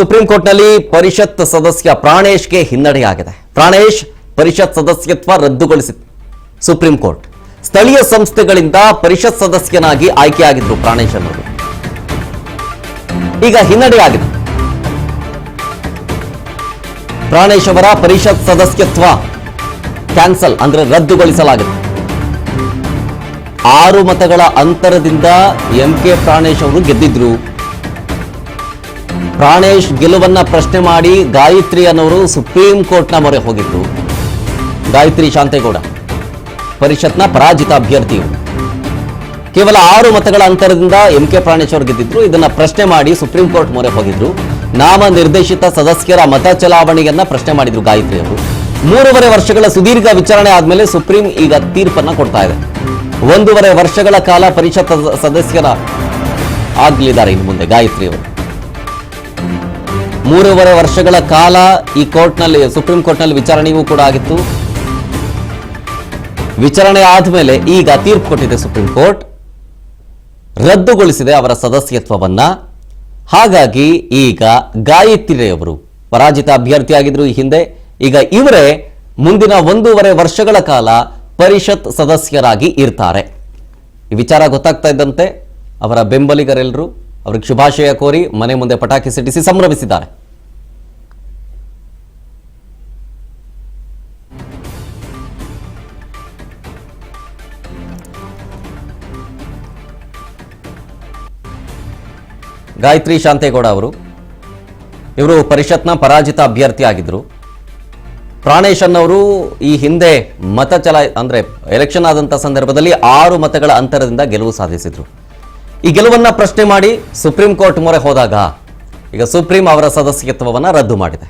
Supreme ಕೋರ್ಟ್ನಲ್ಲಿ ಪರಿಷತ್ ಸದಸ್ಯ ಪ್ರಾಣೇಶ್ಗೆ ಹಿನ್ನಡೆಯಾಗಿದೆ. ಪ್ರಾಣೇಶ್ ಪರಿಷತ್ ಸದಸ್ಯತ್ವ ರದ್ದುಗೊಳಿಸಿತು ಸುಪ್ರೀಂ ಕೋರ್ಟ್. ಸ್ಥಳೀಯ ಸಂಸ್ಥೆಗಳಿಂದ ಪರಿಷತ್ ಸದಸ್ಯನಾಗಿ ಆಯ್ಕೆಯಾಗಿದ್ರು ಪ್ರಾಣೇಶ್ ಅನ್ನೋರು. ಈಗ ಹಿನ್ನಡೆಯಾಗಿದೆ. ಪ್ರಾಣೇಶ್ ಅವರ ಪರಿಷತ್ ಸದಸ್ಯತ್ವ ಕ್ಯಾನ್ಸಲ್ ಅಂದ್ರೆ ರದ್ದುಗೊಳಿಸಲಾಗಿದೆ. 6 ಮತಗಳ ಅಂತರದಿಂದ ಎಂಕೆ ಪ್ರಾಣೇಶ್ ಅವರು ಗೆದ್ದಿದ್ರು. ಪ್ರಾಣೇಶ್ ಗೆಲುವನ್ನ ಪ್ರಶ್ನೆ ಮಾಡಿ ಗಾಯತ್ರಿ ಅನ್ನೋರು ಸುಪ್ರೀಂ ಕೋರ್ಟ್ನ ಮೊರೆ ಹೋಗಿದ್ರು. ಗಾಯತ್ರಿ ಶಾಂತೇಗೌಡ ಪರಿಷತ್ನ ಪರಾಜಿತ ಅಭ್ಯರ್ಥಿಯರು. ಕೇವಲ 6 ಮತಗಳ ಅಂತರದಿಂದ ಎಂಕೆ ಪ್ರಾಣೇಶ್ ಅವರು ಗೆದ್ದಿದ್ರು. ಇದನ್ನ ಪ್ರಶ್ನೆ ಮಾಡಿ ಸುಪ್ರೀಂ ಕೋರ್ಟ್ ಮೊರೆ ಹೋಗಿದ್ರು. ನಾಮ ನಿರ್ದೇಶಿತ ಸದಸ್ಯರ ಮತ ಚಲಾವಣೆಯನ್ನ ಪ್ರಶ್ನೆ ಮಾಡಿದ್ರು ಗಾಯತ್ರಿ ಅವರು. 3.5 ವರ್ಷಗಳ ಸುದೀರ್ಘ ವಿಚಾರಣೆ ಆದ್ಮೇಲೆ ಸುಪ್ರೀಂ ಈಗ ತೀರ್ಪನ್ನ ಕೊಡ್ತಾ ಇದೆ. 1.5 ವರ್ಷಗಳ ಕಾಲ ಪರಿಷತ್ ಸದಸ್ಯರ ಆಗಲಿದ್ದಾರೆ ಇನ್ನು ಮುಂದೆ ಗಾಯತ್ರಿ ಅವರು. 3.5 ವರ್ಷಗಳ ಕಾಲ ಈ ಕೋರ್ಟ್ನಲ್ಲಿ ಸುಪ್ರೀಂ ಕೋರ್ಟ್ನಲ್ಲಿ ವಿಚಾರಣೆಯೂ ಕೂಡ ಆಗಿತ್ತು. ವಿಚಾರಣೆ ಆದ್ಮೇಲೆ ಈಗ ತೀರ್ಪು ಕೊಟ್ಟಿದೆ ಸುಪ್ರೀಂ ಕೋರ್ಟ್, ರದ್ದುಗೊಳಿಸಿದೆ ಅವರ ಸದಸ್ಯತ್ವವನ್ನ. ಹಾಗಾಗಿ ಈಗ ಗಾಯತ್ರಿ ಅವರು ಪರಾಜಿತ ಅಭ್ಯರ್ಥಿಯಾಗಿದ್ರು ಈ ಹಿಂದೆ. ಈಗ ಇವರೇ ಮುಂದಿನ 1.5 ವರ್ಷಗಳ ಕಾಲ ಪರಿಷತ್ ಸದಸ್ಯರಾಗಿ ಇರ್ತಾರೆ. ಈ ವಿಚಾರ ಗೊತ್ತಾಗ್ತಾ ಇದ್ದಂತೆ ಅವರ ಬೆಂಬಲಿಗರೆಲ್ಲರೂ ಅವ್ರಿಗೆ ಶುಭಾಶಯ ಕೋರಿ ಮನೆ ಮುಂದೆ ಪಟಾಕಿ ಸಿಡಿಸಿ ಸಂಭ್ರಮಿಸಿದ್ದಾರೆ. ಗಾಯತ್ರಿ ಶಾಂತೇಗೌಡ ಇವರು ಪರಿಷತ್ನ ಪರಾಜಿತ ಅಭ್ಯರ್ಥಿ ಆಗಿದ್ರು. ಪ್ರಾಣೇಶ್ ಅನ್ನವರು ಈ ಹಿಂದೆ ಅಂದ್ರೆ ಎಲೆಕ್ಷನ್ ಆದಂತ ಸಂದರ್ಭದಲ್ಲಿ 6 ಮತಗಳ ಅಂತರದಿಂದ ಗೆಲುವು ಸಾಧಿಸಿದ್ರು. ಈ ಗೆಲುವನ್ನ ಪ್ರಶ್ನೆ ಮಾಡಿ ಸುಪ್ರೀಂ ಕೋರ್ಟ್ ಮೊರೆ ಹೋದಾಗ ಈಗ ಸುಪ್ರೀಂ ಅವರ ಸದಸ್ಯತ್ವವನ್ನು ರದ್ದು ಮಾಡಿದೆ.